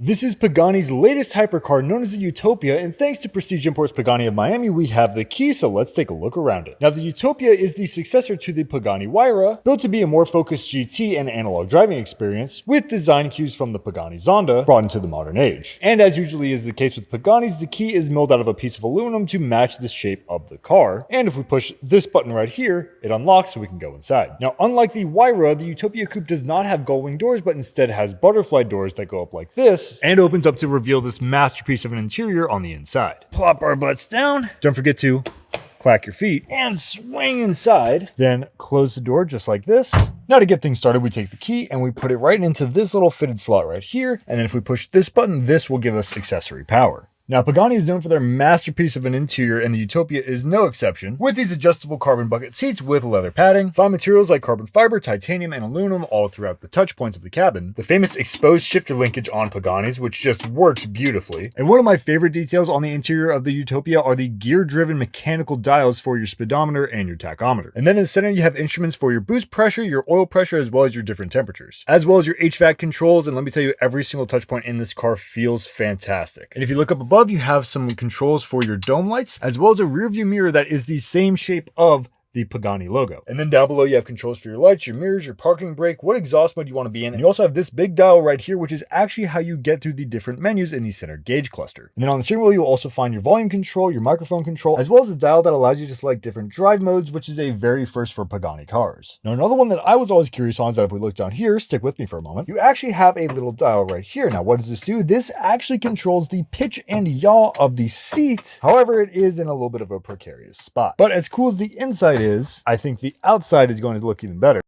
This is Pagani's latest hypercar known as the Utopia, and thanks to Prestige Imports Pagani of Miami, we have the key, so let's take a look around it. Now, the Utopia is the successor to the Pagani Huayra, built to be a more focused GT and analog driving experience, with design cues from the Pagani Zonda brought into the modern age. And as usually is the case with Paganis, the key is milled out of a piece of aluminum to match the shape of the car, and if we push this button right here, it unlocks so we can go inside. Now, unlike the Huayra, the Utopia Coupe does not have gull-wing doors, but instead has butterfly doors that go up like this, and opens up to reveal this masterpiece of an interior on the inside. Plop our butts down. Don't forget to clack your feet and swing inside. Then close the door just like this. Now to get things started, we take the key and we put it right into this little fitted slot right here. And then if we push this button, this will give us accessory power. Now, Pagani is known for their masterpiece of an interior, and the Utopia is no exception, with these adjustable carbon bucket seats with leather padding, fine materials like carbon fiber, titanium, and aluminum all throughout the touch points of the cabin, the famous exposed shifter linkage on Paganis, which just works beautifully, and one of my favorite details on the interior of the Utopia are the gear-driven mechanical dials for your speedometer and your tachometer. And then in the center, you have instruments for your boost pressure, your oil pressure, as well as your different temperatures, as well as your HVAC controls, and let me tell you, every single touch point in this car feels fantastic. And if you look up above, you have some controls for your dome lights, as well as a rear view mirror that is the same shape of the Pagani logo. And then down below you have controls for your lights, your mirrors, your parking brake, what exhaust mode you want to be in. And you also have this big dial right here, which is actually how you get through the different menus in the center gauge cluster. And then on the steering wheel, you'll also find your volume control, your microphone control, as well as a dial that allows you to select different drive modes, which is a very first for Pagani cars. Now, another one that I was always curious on is that if we look down here, stick with me for a moment, you actually have a little dial right here. Now, what does this do? This actually controls the pitch and yaw of the seat. However, it is in a little bit of a precarious spot. But as cool as the inside is, I think the outside is going to look even better.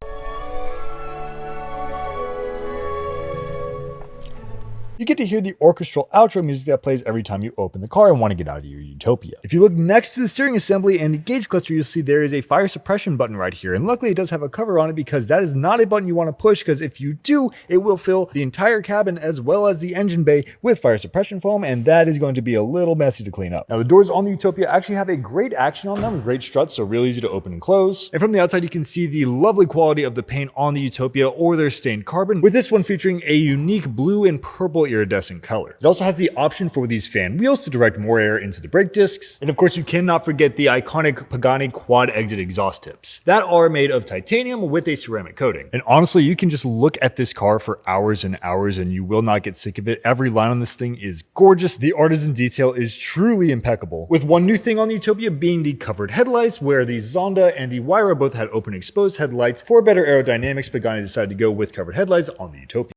You get to hear the orchestral outro music that plays every time you open the car and want to get out of your Utopia. If you look next to the steering assembly and the gauge cluster, you'll see there is a fire suppression button right here. And luckily it does have a cover on it because that is not a button you want to push, because if you do, it will fill the entire cabin as well as the engine bay with fire suppression foam, and that is going to be a little messy to clean up. Now the doors on the Utopia actually have a great action on them, great struts, so real easy to open and close. And from the outside you can see the lovely quality of the paint on the Utopia or their stained carbon, with this one featuring a unique blue and purple iridescent color. It also has the option for these fan wheels to direct more air into the brake discs. And of course, you cannot forget the iconic Pagani quad exit exhaust tips that are made of titanium with a ceramic coating. And honestly, you can just look at this car for hours and hours and you will not get sick of it. Every line on this thing is gorgeous. The artisan detail is truly impeccable, with one new thing on the Utopia being the covered headlights, where the Zonda and the Huayra both had open exposed headlights. For better aerodynamics, Pagani decided to go with covered headlights on the Utopia.